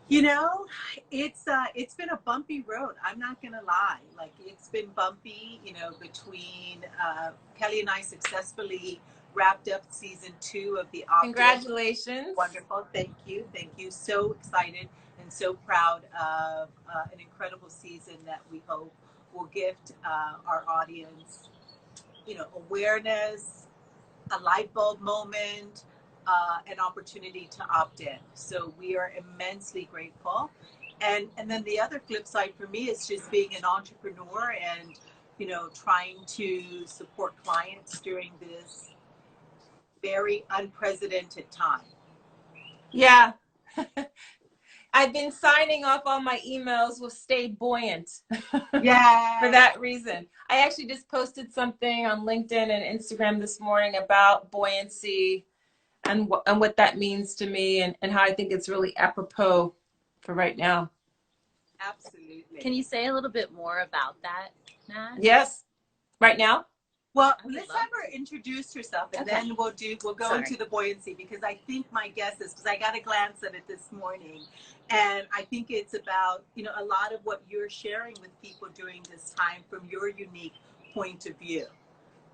You know, it's been a bumpy road. I'm not gonna lie. Like it's been bumpy. Between Kelly and I successfully wrapped up season 2 of the opt-in. Congratulations. Wonderful. Thank you. So excited and so proud of an incredible season that we hope will gift our audience, awareness, a light bulb moment, an opportunity to opt in. So we are immensely grateful. And then the other flip side for me is just being an entrepreneur and trying to support clients during this very unprecedented time. Yeah. I've been signing off all my emails with stay buoyant for Yeah, that reason. I actually just posted something on LinkedIn and Instagram this morning about buoyancy and what that means to me and how I think it's really apropos for right now. absolutely. Can you say a little bit more about that, Nat? Yes. Right now? Well, let's have her introduce herself, and Okay. then we'll go Sorry. into the buoyancy, because I think my guess is, because I got a glance at it this morning, and I think it's about a lot of what you're sharing with people during this time from your unique point of view.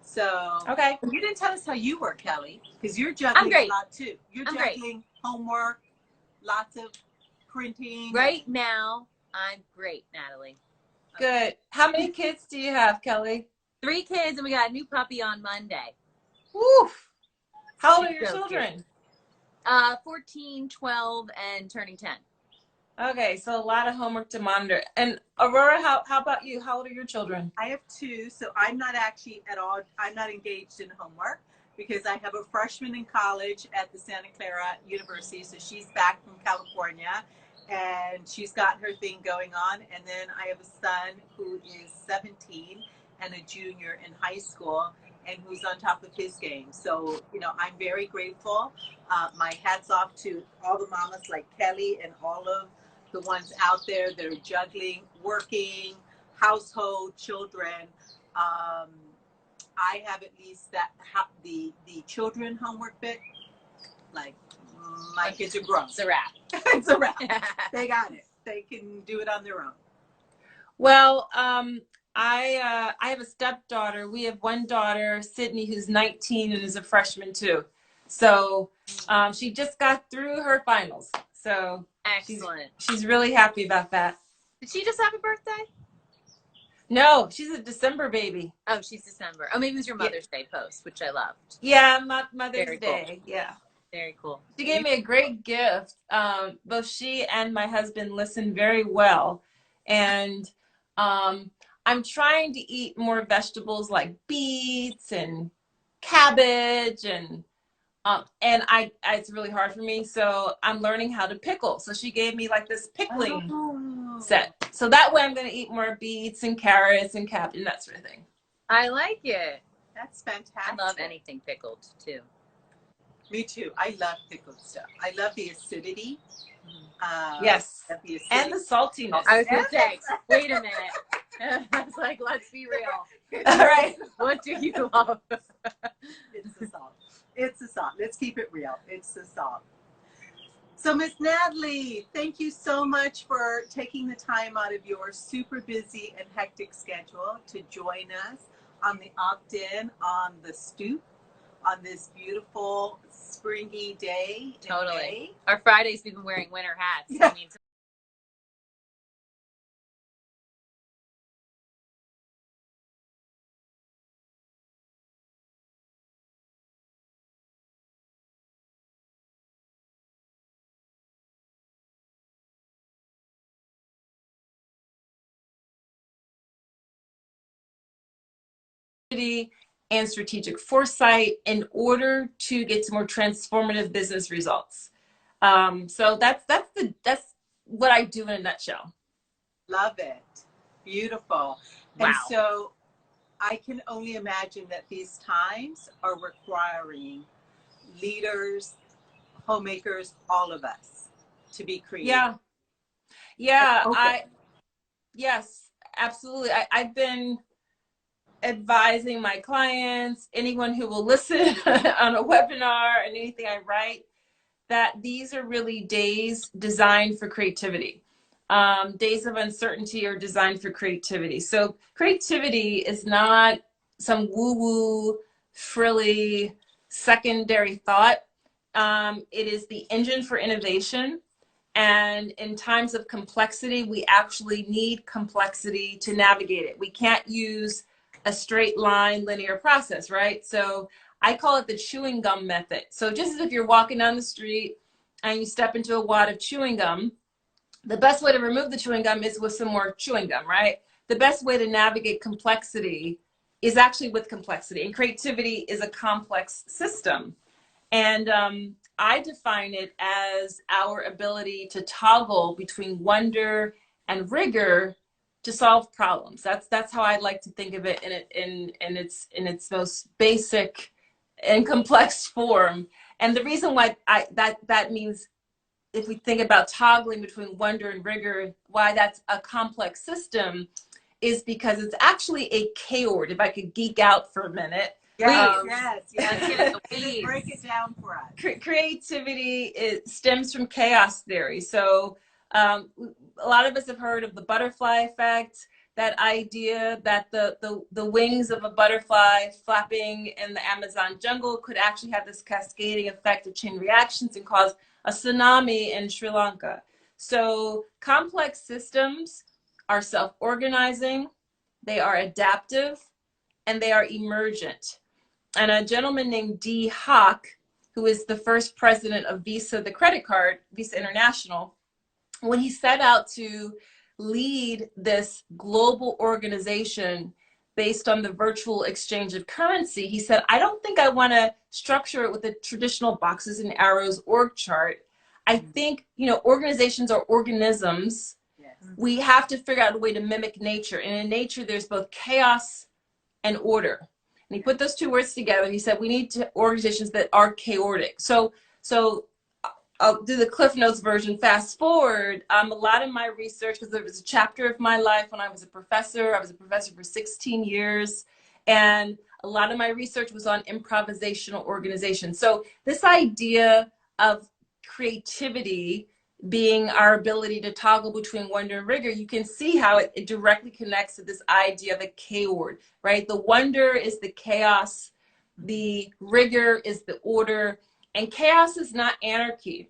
So, Okay. you didn't tell us how you were, Kelly, because you're I'm juggling a great. lot too. You're I'm great. juggling homework, lots of printing. Right now, I'm great, Natalie. Good. How many kids do you have, Kelly? 3 kids, and we got a new puppy on Monday. Woof. How old are your So children? 14, 12, and turning 10. Okay, so a lot of homework to monitor. And Aurora, how about you? How old are your children? I have 2, so I'm not actually at all, I'm not engaged in homework because I have a freshman in college at the Santa Clara University. So she's back from California and she's got her thing going on. And then I have a son who is 17 and a junior in high school and who's on top of his game. So, I'm very grateful. My hat's off to all the mamas like Kelly and all of the ones out there that are juggling, working, household, children. I have at least the children homework bit. Like my kids are grown. It's a wrap. It's a wrap. They got it. They can do it on their own. Well, I have a stepdaughter. We have one daughter, Sydney, who's 19 and is a freshman too. So she just got through her finals. So Excellent. she's really happy about that. Did she just have a birthday? No, she's a December baby. Oh, she's December. Oh, maybe it was your Mother's Day post, which I loved. Yeah, Mother's Very Day. cool. Yeah. Very cool. She gave me a great gift. Both she and my husband listen very well. And I'm trying to eat more vegetables like beets and cabbage and it's really hard for me. So I'm learning how to pickle. So she gave me like this pickling set. So that way I'm going to eat more beets and carrots and cabbage and that sort of thing. I like it. That's fantastic. I love anything pickled too. Me too. I love pickled stuff. I love the acidity. Yes. The acidity. And the saltiness. I was going to say, wait a minute. I was like, let's be real. All right. What do you love? It's the salt. It's the salt. Let's keep it real. It's the salt. So, Miss Natalie, thank you so much for taking the time out of your super busy and hectic schedule to join us on the opt-in on the Stoop on this beautiful springy day. Totally. Our Fridays, we've been wearing winter hats. Yeah. I mean, And strategic foresight in order to get to more transformative business results. So that's what I do in a nutshell. Love it. Beautiful. wow. And so I can only imagine that these times are requiring leaders, homemakers, all of us to be creative. Yeah. Yes, absolutely. I've been advising my clients, anyone who will listen on a webinar and anything I write, that these are really days designed for creativity. Days of uncertainty are designed for creativity. So creativity is not some woo-woo, frilly, secondary thought. It is the engine for innovation. And in times of complexity, we actually need complexity to navigate it. We can't use a straight line linear process, right? So I call it the chewing gum method. So just as if you're walking down the street and you step into a wad of chewing gum, the best way to remove the chewing gum is with some more chewing gum, right? The best way to navigate complexity is actually with complexity, and creativity is a complex system. And I define it as our ability to toggle between wonder and rigor to solve problems. That's how I like to think of it in its most basic and complex form. And the reason why that means, if we think about toggling between wonder and rigor, why that's a complex system is because it's actually a K-word. If I could geek out for a minute. Yes. Break it down for us. Creativity stems from chaos theory. So a lot of us have heard of the butterfly effect, that idea that the wings of a butterfly flapping in the Amazon jungle could actually have this cascading effect of chain reactions and cause a tsunami in Sri Lanka. So complex systems are self-organizing, they are adaptive, and they are emergent. And a gentleman named D. Hock, who is the first president of Visa, the credit card, Visa International, when he set out to lead this global organization based on the virtual exchange of currency, he said, I don't think I want to structure it with the traditional boxes and arrows org chart. I think, organizations are organisms. Yes. We have to figure out a way to mimic nature. And in nature, there's both chaos and order. And he put those two words together. He said, we need organizations that are chaotic. So I'll do the Cliff Notes version. Fast forward, a lot of my research, because there was a chapter of my life when I was a professor. I was a professor for 16 years. And a lot of my research was on improvisational organization. So this idea of creativity being our ability to toggle between wonder and rigor, you can see how it directly connects to this idea of a K-word, right? The wonder is the chaos, the rigor is the order, and chaos is not anarchy.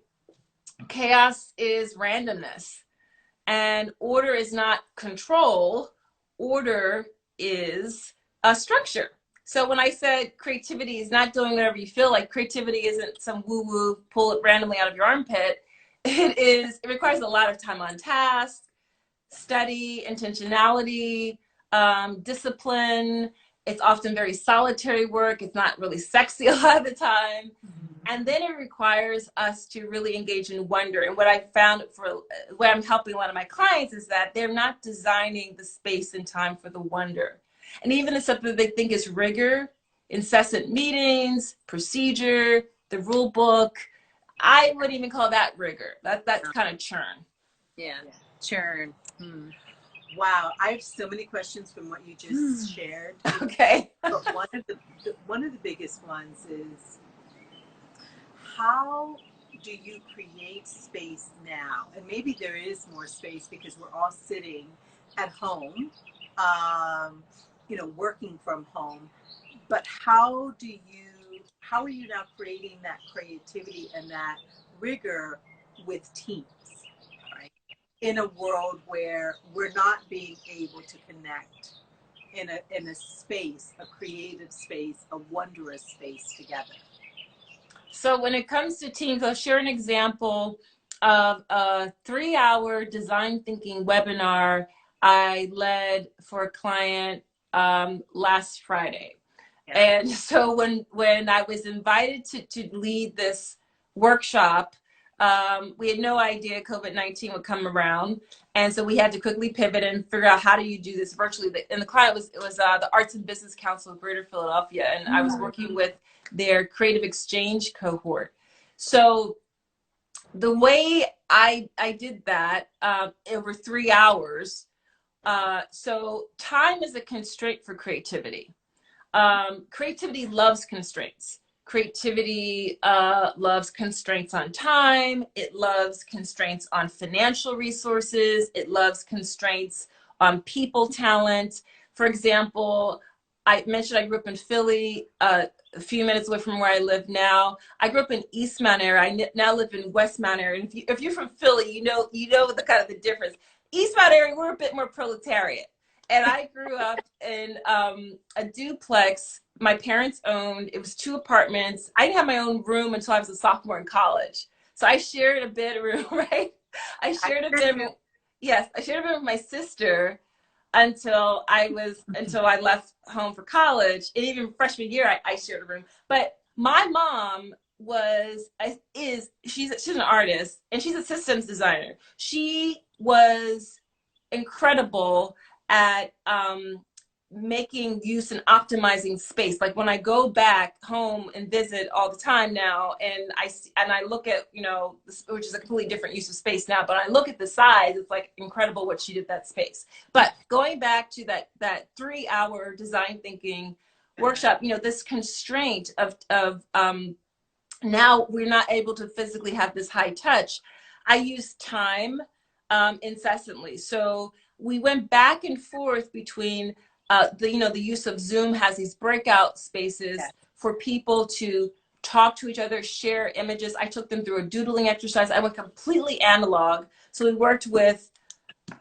Chaos is randomness, and order is not control. Order is a structure. So when I said creativity is not doing whatever you feel like, creativity isn't some woo-woo, pull it randomly out of your armpit. It requires a lot of time on task, study, intentionality, discipline. It's often very solitary work. It's not really sexy a lot of the time. And then it requires us to really engage in wonder. And what I found what I'm helping a lot of my clients is that they're not designing the space and time for the wonder. And even the stuff that they think is rigor, incessant meetings, procedure, the rule book, I wouldn't even call that rigor. That's kind of churn. Yeah, churn. Wow, I have so many questions from what you just shared. Okay. But one of the biggest ones is, how do you create space now? And maybe there is more space because we're all sitting at home, working from home. But how are you now creating that creativity and that rigor with teams, right? In a world where we're not being able to connect in a space, a creative space, a wondrous space together. So when it comes to teams, I'll share an example of a 3-hour design thinking webinar I led for a client last Friday. Yeah. And so when I was invited to lead this workshop, we had no idea COVID-19 would come around. And so we had to quickly pivot and figure out, how do you do this virtually? And the client was the Arts and Business Council of Greater Philadelphia. And I was working with their creative exchange cohort. So the way I did that over 3 hours, so time is a constraint for creativity. Creativity loves constraints. Creativity loves constraints on time. It loves constraints on financial resources. It loves constraints on people talent. For example, I mentioned I grew up in Philly, a few minutes away from where I live now. I grew up in East Mount area. I now live in West Mount area. And if you're from Philly, you know the kind of the difference. East Mount area, we're a bit more proletariat. And I grew up in a duplex my parents owned. It was 2 apartments. I didn't have my own room until I was a sophomore in college. So I shared a bedroom, right? I shared a bedroom. Yes, I shared a bedroom with my sister until I left home for college. And even freshman year, I shared a room. But my mom she's an artist and she's a systems designer. She was incredible at making use and optimizing space. Like when I go back home and visit all the time now, and I look at, which is a completely different use of space now, but I look at the size, it's like incredible what she did with that space. But going back to that 3-hour design thinking workshop, this constraint of now we're not able to physically have this high touch. I use time incessantly. So we went back and forth between the use of Zoom has these breakout spaces for people to talk to each other, share images. I took them through a doodling exercise. I went completely analog. So we worked with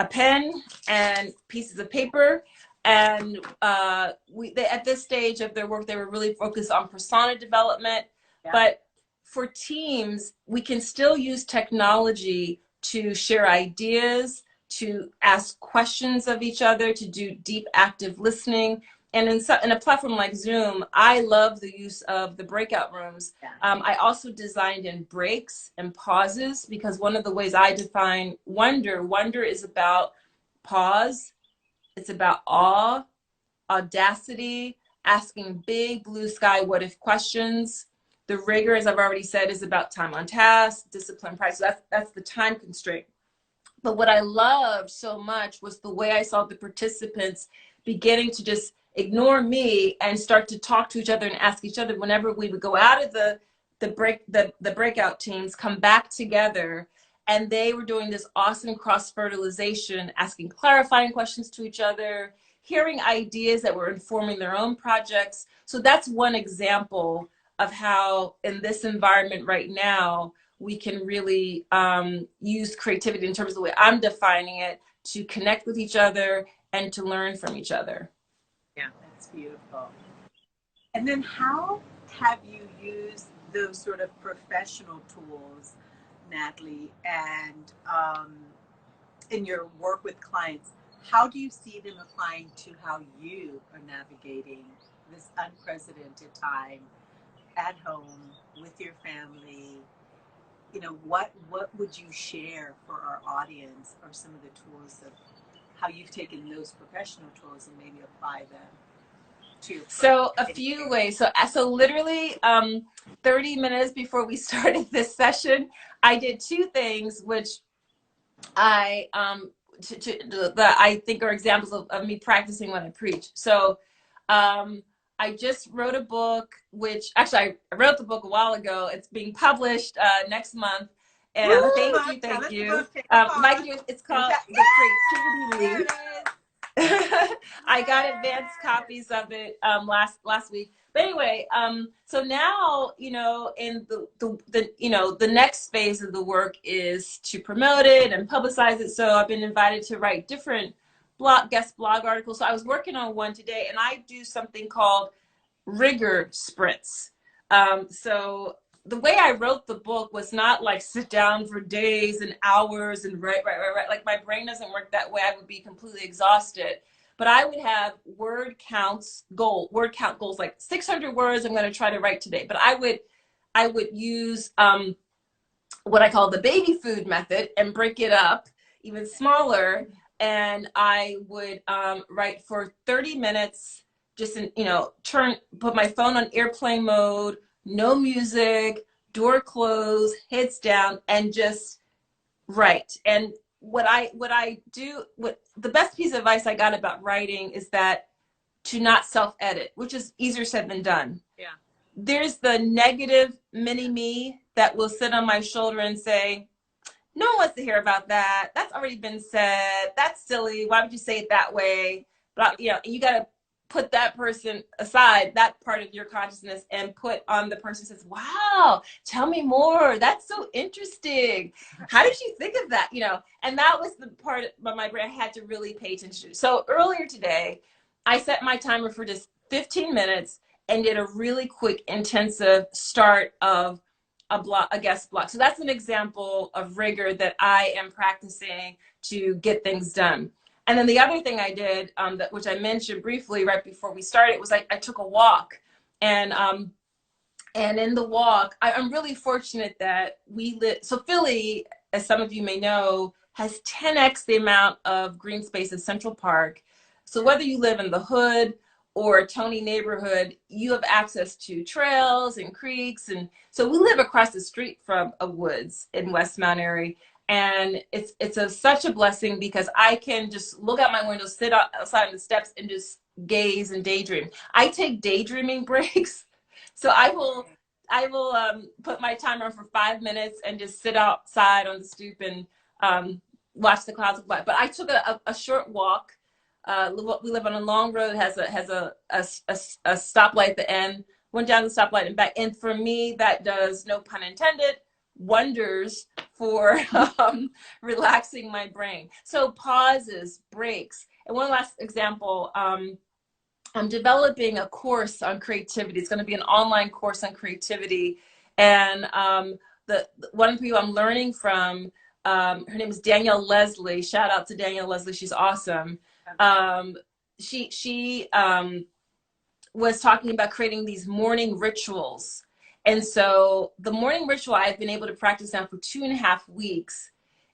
a pen and pieces of paper. And at this stage of their work, they were really focused on persona development. Yeah. But for teams, we can still use technology to share ideas, to ask questions of each other, to do deep active listening. And in a platform like Zoom, I love the use of the breakout rooms. Yeah. I also designed in breaks and pauses, because one of the ways I define wonder is about pause. It's about awe, audacity, asking big blue sky what if questions. The rigor, as I've already said, is about time on task, discipline, price. So that's the time constraint. But what I loved so much was the way I saw the participants beginning to just ignore me and start to talk to each other and ask each other whenever we would go out of the breakout teams, come back together, and they were doing this awesome cross-fertilization, asking clarifying questions to each other, hearing ideas that were informing their own projects. So that's one example of how in this environment right now, we can really use creativity in terms of the way I'm defining it to connect with each other and to learn from each other. Yeah, that's beautiful. And then how have you used those sort of professional tools, Natalie, and in your work with clients? How do you see them applying to how you are navigating this unprecedented time at home with your family? What would you share for our audience, or some of the tools of how you've taken those professional tools and maybe apply them to your a few ways. So literally 30 minutes before we started this session, I did 2 things which I think are examples of me practicing when I preach. So I just wrote a book, which actually I wrote the book a while ago. It's being published next month. And Woo! Thank you. It's called The Creativity Leap. I got advanced copies of it last week. But anyway, so now, in the next phase of the work is to promote it and publicize it. So I've been invited to write different guest blog articles. So I was working on one today, and I do something called rigor sprints. So the way I wrote the book was not like sit down for days and hours and write. Like my brain doesn't work that way. I would be completely exhausted. But I would have word count goals, like 600 words I'm going to try to write today. But I would use what I call the baby food method and break it up even smaller. And I would write for 30 minutes, just put my phone on airplane mode, no music, door closed, heads down, and just write. And the best piece of advice I got about writing is that to not self-edit, which is easier said than done. Yeah. there's the negative mini me that will sit on my shoulder and say, no one wants to hear about that. That's already been said. That's silly. Why would you say it that way? But you know, you got to put that person aside, that part of your consciousness, and put on the person who says, wow, tell me more. That's so interesting. How did you think of that? You know, and that was the part of my brain I had to really pay attention to. So earlier today, I set my timer for just 15 minutes and did a really quick, intensive start of a guest block. So that's an example of rigor that I am practicing to get things done. And then the other thing I did, which I mentioned briefly right before we started, was I took a walk. And in the walk, I'm really fortunate that we live, so Philly, as some of you may know, has 10x the amount of green space as Central Park. So whether you live in the hood or a Tony neighborhood, you have access to trails and creeks. And so we live across the street from a woods in West Mount Airy. And it's such a blessing because I can just look out my window, sit outside on the steps and just gaze and daydream. I take daydreaming breaks. So I will put my timer on for 5 minutes and just sit outside on the stoop and watch the clouds fly. But I took a short walk. We live on a long road, has a stoplight at the end, went down the stoplight and back. And for me, that does, no pun intended, wonders for relaxing my brain. So pauses, breaks. And one last example, I'm developing a course on creativity. It's going to be an online course on creativity. And one of the people I'm learning from, her name is Danielle Leslie. Shout out to Danielle Leslie. She's awesome. She was talking about creating these morning rituals. And so the morning ritual I've been able to practice now for 2.5 weeks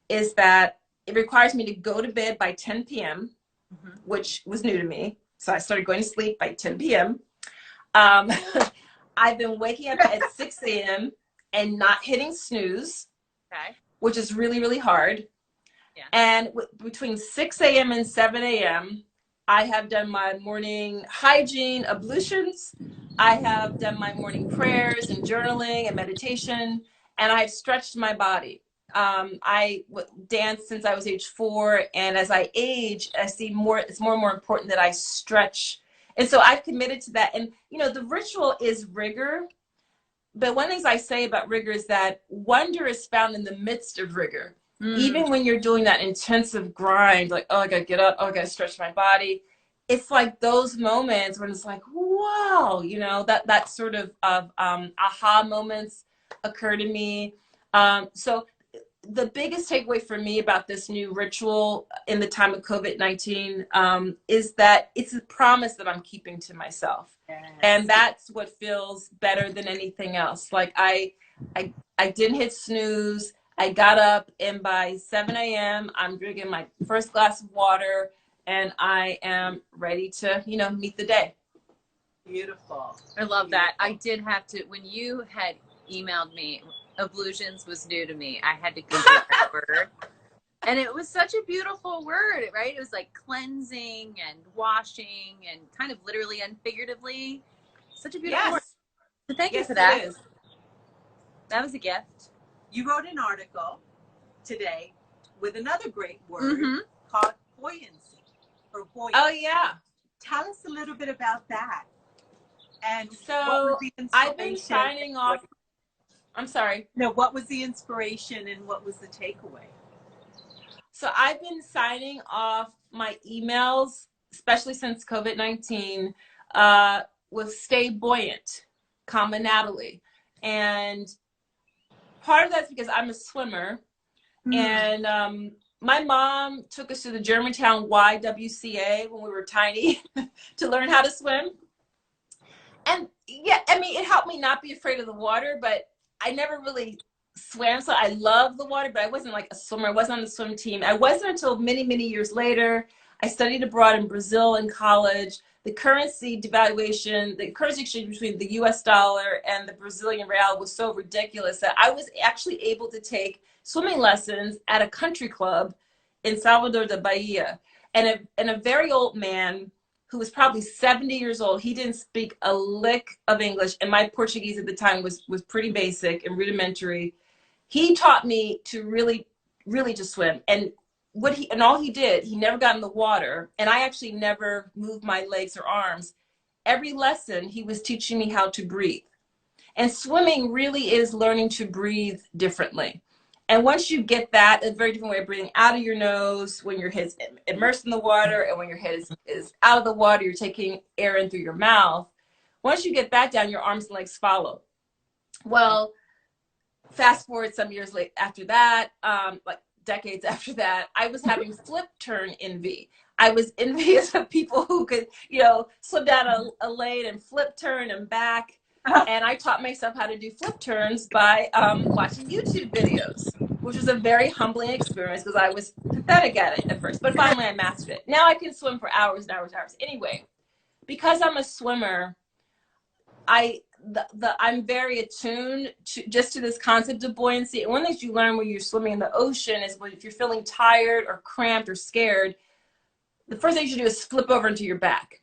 is that it requires me to go to bed by 10 p.m., which was new to me. So I started going to sleep by 10 p.m. I've been waking up at 6 a.m. and not hitting snooze, which is really, really hard. Yeah. And between 6 a.m. and 7 a.m., I have done my morning hygiene ablutions. I have done my morning prayers and journaling and meditation, and I've stretched my body. I danced since I was age 4, and as I age, I see it's more and more important that I stretch. And so I've committed to that. And, you know, the ritual is rigor. But one of the things I say about rigor is that wonder is found in the midst of rigor. Even when you're doing that intensive grind, like, oh, I gotta get up, oh, I gotta stretch my body. It's like those moments when it's like, wow, you know, that sort of aha moments occur to me. So the biggest takeaway for me about this new ritual in the time of COVID-19 is that it's a promise that I'm keeping to myself. Yes. And that's what feels better than anything else. Like I didn't hit snooze. I got up, and by 7 a.m., I'm drinking my first glass of water, and I am ready to, you know, meet the day. Beautiful. I love that. I did have to, when you had emailed me, ablutions was new to me. I had to Google that word. And it was such a beautiful word, right? It was like cleansing and washing and kind of literally and figuratively. Such a beautiful word. So thank you for that. It is. That was a gift. You wrote an article today with another great word called buoyancy or buoyant. Oh, yeah. Tell us a little bit about that. And so I've been signing off. I'm sorry. No, what was the inspiration and what was the takeaway? So I've been signing off my emails, especially since COVID-19, with Stay Buoyant, comma Natalie. And part of that's because I'm a swimmer, and my mom took us to the Germantown YWCA when we were tiny to learn how to swim. And yeah, I mean, it helped me not be afraid of the water, but I never really swam. So I love the water, but I wasn't like a swimmer. I wasn't on the swim team. I wasn't until many, many years later. I studied abroad in Brazil in college. The currency devaluation, the currency exchange between the US dollar and the Brazilian real was so ridiculous that I was actually able to take swimming lessons at a country club in Salvador da Bahia. And a very old man who was probably 70 years old. He didn't speak a lick of English, and my Portuguese at the time was pretty basic and rudimentary. He taught me to really to swim. And all he did, he never got in the water, and I actually never moved my legs or arms. Every lesson, he was teaching me how to breathe. And swimming really is learning to breathe differently. And once you get that, a very different way of breathing out of your nose when your head's immersed in the water, and when your head is out of the water, you're taking air in through your mouth. Once you get that down, your arms and legs follow. Well, fast forward some years after that, like decades after that, I was having flip turn envy. I was envious of people who could, swim down a lane and flip turn and back. And I taught myself how to do flip turns by watching YouTube videos, which was a very humbling experience because I was pathetic at it at first. But finally, I mastered it. Now I can swim for hours and hours and hours. Anyway, because I'm a swimmer, I'm very attuned to this concept of buoyancy. And one of the things you learn when you're swimming in the ocean is if you're feeling tired or cramped or scared, the first thing you should do is flip over into your back.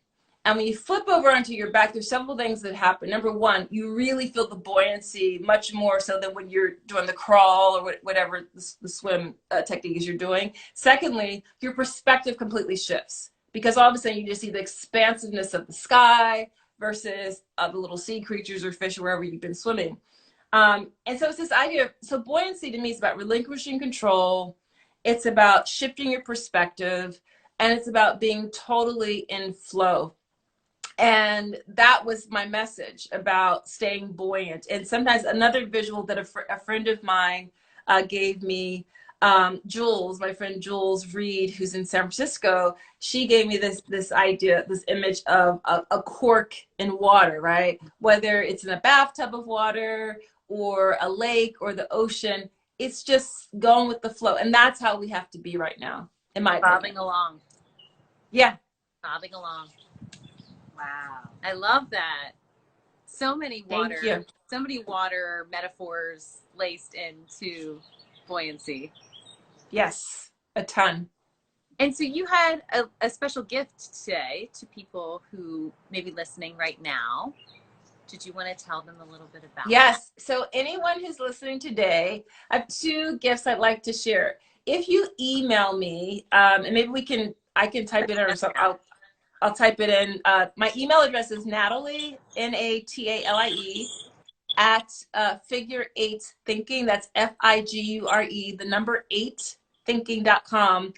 And when you flip over onto your back, there's several things that happen. Number one, you really feel the buoyancy much more so than when you're doing the crawl or whatever the swim technique is you're doing. Secondly, your perspective completely shifts because all of a sudden you just see the expansiveness of the sky versus the little sea creatures or fish or wherever you've been swimming. And so it's this idea so buoyancy to me is about relinquishing control. It's about shifting your perspective, and it's about being totally in flow. And that was my message about staying buoyant. And sometimes another visual that a friend of mine gave me, Jules, my friend Jules Reed, who's in San Francisco, she gave me this idea, this image of a cork in water, right? Whether it's in a bathtub of water or a lake or the ocean, it's just going with the flow. And that's how we have to be right now, in my opinion. Bobbing along. Yeah. Bobbing along. Wow. I love that. So many water metaphors laced into buoyancy. Yes, a ton. And so you had a special gift today to people who may be listening right now. Did you want to tell them a little bit about Yes. So anyone who's listening today, I have two gifts I'd like to share. If you email me, and maybe I can type it in, or something. I'll type it in. My email address is Natalie, Natalie, at Figure8 Thinking. That's FIGURE, the number 8 thinking.com.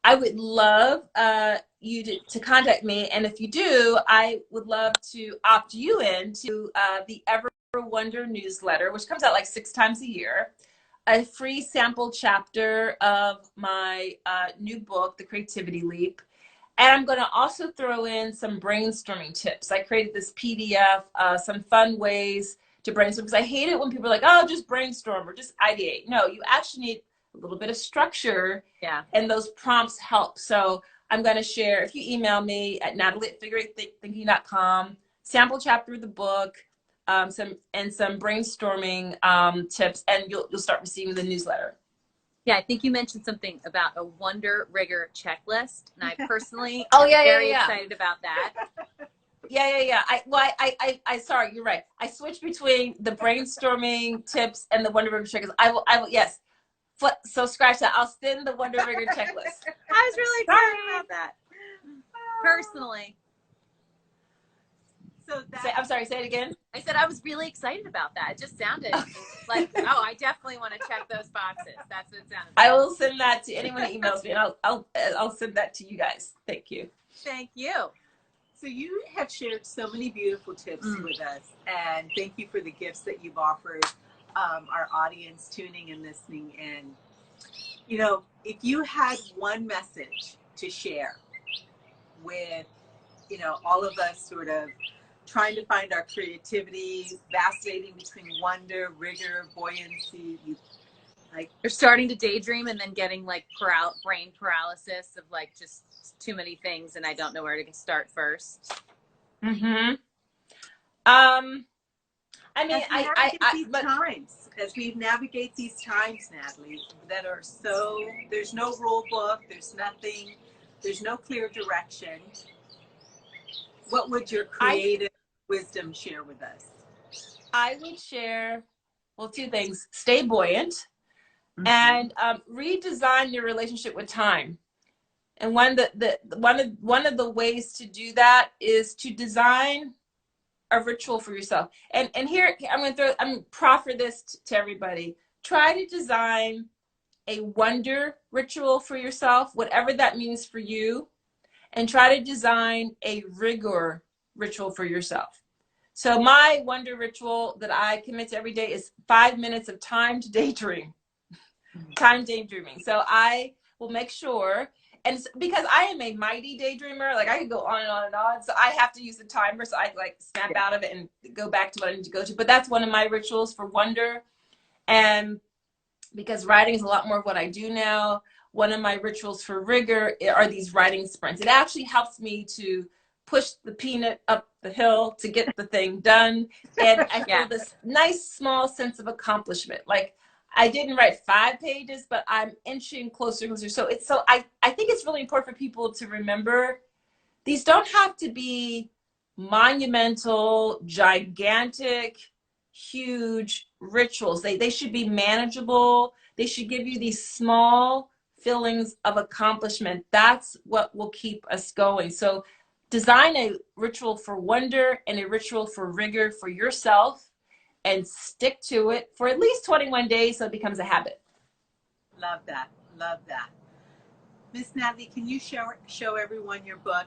I would love you to contact me. And if you do, I would love to opt you into the Ever Wonder newsletter, which comes out like 6 times a year. A free sample chapter of my new book, The Creativity Leap. And I'm going to also throw in some brainstorming tips. I created this PDF, some fun ways to brainstorm, because I hate it when people are like, oh, just brainstorm or just ideate. No, you actually need a little bit of structure. Yeah. And those prompts help. So I'm going to share, if you email me at Natalie@Figure8Thinking.com, sample chapter of the book, some brainstorming tips, and you'll start receiving the newsletter. Yeah, I think you mentioned something about a Wonder Rigger checklist, and I personally am very excited about that. Yeah. I sorry, you're right. I switched between the brainstorming tips and the Wonder Rigger checklist. I will, yes. So scratch that. I'll send the Wonder Rigger checklist. I was really excited about that. Personally. So I'm sorry, say it again. I said I was really excited about that. It just sounded like, oh, I definitely want to check those boxes. That's what it sounded like. I will send that to anyone who emails me, and I'll send that to you guys. Thank you. Thank you. So you have shared so many beautiful tips with us, and thank you for the gifts that you've offered our audience tuning and listening in. If you had one message to share with, all of us sort of trying to find our creativity, vacillating between wonder, rigor, buoyancy, you're starting to daydream and then getting like brain paralysis of like just too many things, and I don't know where to start first. Mm-hmm. As we navigate these times, Natalie, that are there's no rule book, there's nothing, there's no clear direction. what would your creative wisdom share with us? I would share, well, two things. Stay buoyant, Mm-hmm. and redesign your relationship with time. And one of the ways to do that is to design a ritual for yourself. And here I'm gonna proffer this to everybody. Try to design a wonder ritual for yourself, whatever that means for you, and try to design a rigor ritual for yourself. So my wonder ritual that I commit to every day is 5 minutes of timed daydream. Time daydreaming. So I will make sure, and because I am a mighty daydreamer, like I could go on and on and on. So I have to use the timer so I like snap out of it and go back to what I need to go to. But that's one of my rituals for wonder. And because writing is a lot more of what I do now, one of my rituals for rigor are these writing sprints. It actually helps me to push the peanut up the hill to get the thing done. And I feel this nice small sense of accomplishment. Like I didn't write 5 pages, but I'm inching closer and closer. So I think it's really important for people to remember these don't have to be monumental, gigantic, huge rituals. They should be manageable. They should give you these small feelings of accomplishment. That's what will keep us going. So design a ritual for wonder and a ritual for rigor for yourself, and stick to it for at least 21 days so it becomes a habit. Love that. Love that. Miss Natalie, can you show everyone your book?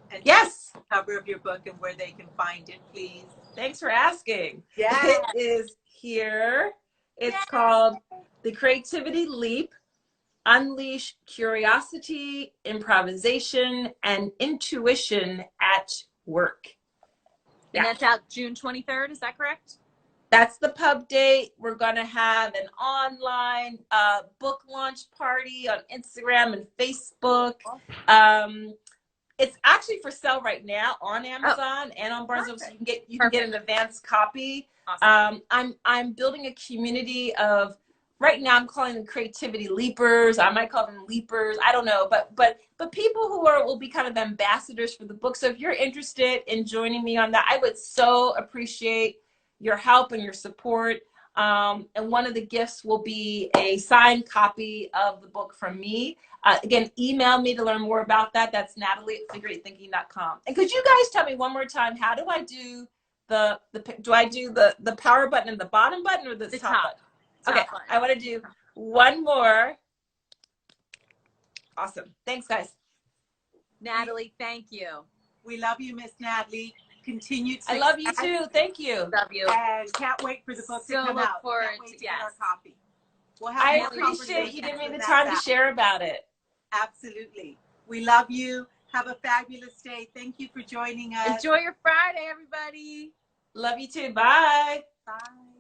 And yes. The cover of your book and where they can find it, please. Thanks for asking. Yeah. It is here. It's called The Creativity Leap: Unleash Curiosity, Improvisation, and Intuition at Work. And that's out June 23rd, is that correct? That's the pub date. We're going to have an online book launch party on Instagram and Facebook. It's actually for sale right now on Amazon and on Barnes & Noble, so you can get an advanced copy. Awesome. I'm building a community of, right now I'm calling them creativity leapers. I might call them leapers. I don't know, but people who will be kind of ambassadors for the book. So if you're interested in joining me on that, I would so appreciate your help and your support. And one of the gifts will be a signed copy of the book from me. Again, email me to learn more about that. That's Natalie@figureeightthinking.com. And could you guys tell me one more time, how do I do the power button and the bottom button, or the top button? Okay, I want to do one more. Awesome. Thanks, guys. Natalie, thank you. We love you, Miss Natalie. Continued success. I love you too. Thank you. Love you. And can't wait for the book to come out. Forward can't wait to get our copy. I appreciate you giving me the time to share about it. Absolutely. We love you. Have a fabulous day. Thank you for joining us. Enjoy your Friday, everybody. Love you too. Bye. Bye.